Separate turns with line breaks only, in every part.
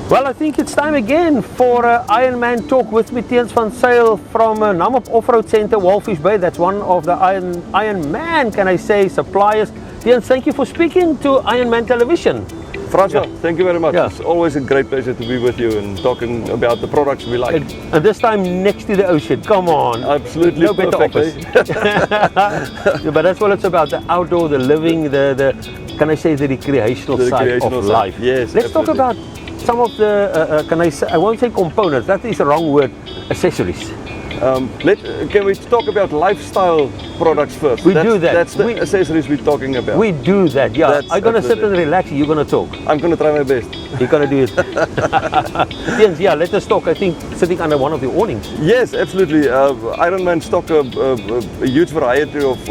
Well, I think it's time again for Ironman Talk with me, Teens van Sail from Namib Off-Road Centre, Walfish Bay. That's one of the Ironman, can I say, suppliers. Teens, thank you for speaking to Ironman Television.
Francois, thank you very much. It's always a great pleasure to be with you and talking about the products we like.
And this time next to the ocean, come on.
Absolutely,
no better office. But that's what it's about, the outdoor, the living, the can I say, the recreational side of life.
Yes,
let's talk about some of the, can I say, I won't say components, that is the wrong word, accessories.
Can we talk about lifestyle products first?
We do that.
That's the accessories we're talking about.
We do that, yeah. I'm going to sit and relax, you're going to talk.
I'm going to try my best.
You're going to do it. Jens, yeah, let us talk, I think, sitting under one of the awnings.
Yes, absolutely. Ironman stock a huge variety of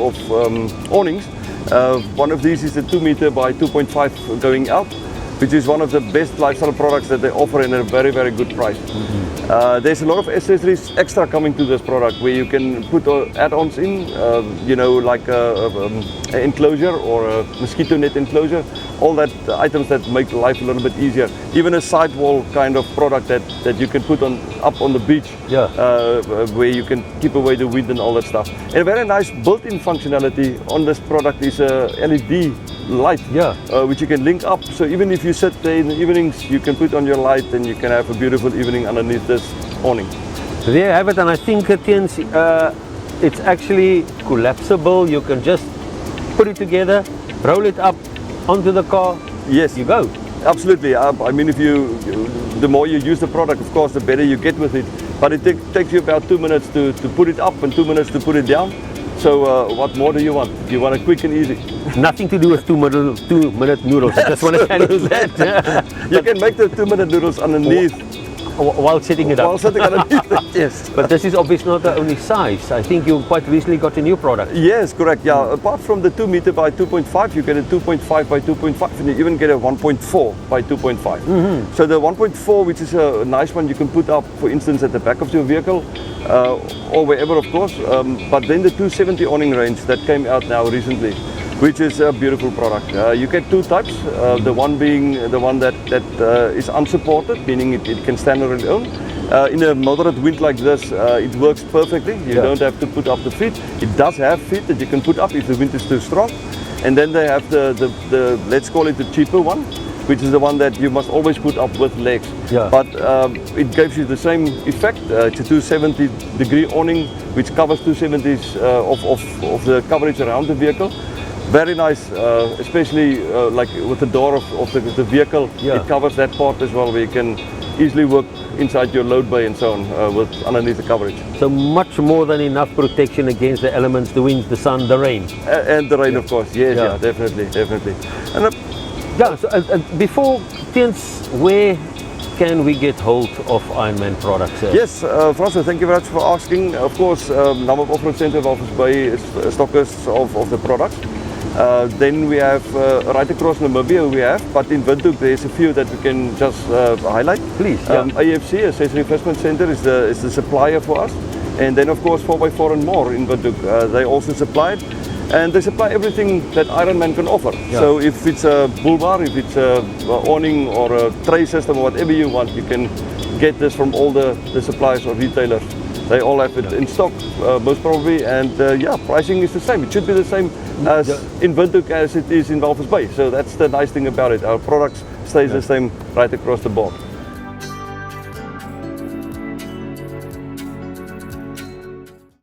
awnings. One of these is a 2 meter by 2.5 going out, which is one of the best lifestyle products that they offer in a very, very good price. There's a lot of accessories extra coming to this product where you can put add-ons in, you know, like an enclosure or a mosquito net enclosure, all that items that make life a little bit easier. Even a sidewall kind of product that you can put up on the beach, where you can keep away the wind and all that stuff. And a very nice built-in functionality on this product is a LED light, which you can link up. So even if you sit there in the evenings, you can put on your light and you can have a beautiful evening underneath this awning.
So there you have it, and I think it's actually collapsible. You can just put it together, roll it up onto the car.
Yes,
you go.
Absolutely. I mean, the more you use the product, of course, the better you get with it. But it takes you about 2 minutes to put it up and 2 minutes to put it down. So what more do you want? You want it quick and easy.
Nothing to do with 2 minute noodles. I just want to tell you that.
You can make the 2 minute noodles underneath.
While sitting it up.
While sitting underneath it, yes.
But this is obviously not the only size. I think you quite recently got a new product.
Yes, correct. Yeah. Apart from the 2 meter by 2.5, you get a 2.5 by 2.5, and you even get a 1.4 by 2.5. So the 1.4, which is a nice one, you can put up, for instance, at the back of your vehicle, or wherever, of course. But then the 270 awning range that came out now recently, which is a beautiful product. You get two types, the one being the one that is unsupported, meaning it can stand on its own. In a moderate wind like this, it works perfectly. You don't have to put up the feet. It does have feet that you can put up if the wind is too strong. And then they have the let's call it the cheaper one, which is the one that you must always put up with legs. But it gives you the same effect. It's a 270 degree awning, which covers 270s of the coverage around the vehicle. Very nice, especially like with the door of the vehicle. It covers that part as well, where you can easily work inside your load bay and so on with underneath the coverage.
So much more than enough protection against the elements, the wind, the sun, the rain.
And the rain, of course. Yes, definitely. And
so before Teens, where can we get hold of Ironman products?
Yes, Francois, thank you very much for asking. Of course, Namib Off-Road Centre, Walfish Bay is stockers of the product. Then we have right across Namibia we have, but in Windhoek there's a few that we can just highlight.
Please.
AFC, Accessory Investment Centre, is the supplier for us. And then of course 4x4 and more in Windhoek, they also supply it. And they supply everything that Ironman can offer. So if it's a bull bar, if it's a awning or a tray system or whatever you want, you can get this from all the suppliers or retailers. They all have it in stock, most probably, and pricing is the same. It should be the same as in Windhoek as it is in Walfish Bay. So that's the nice thing about it. Our products stays the same right across the board.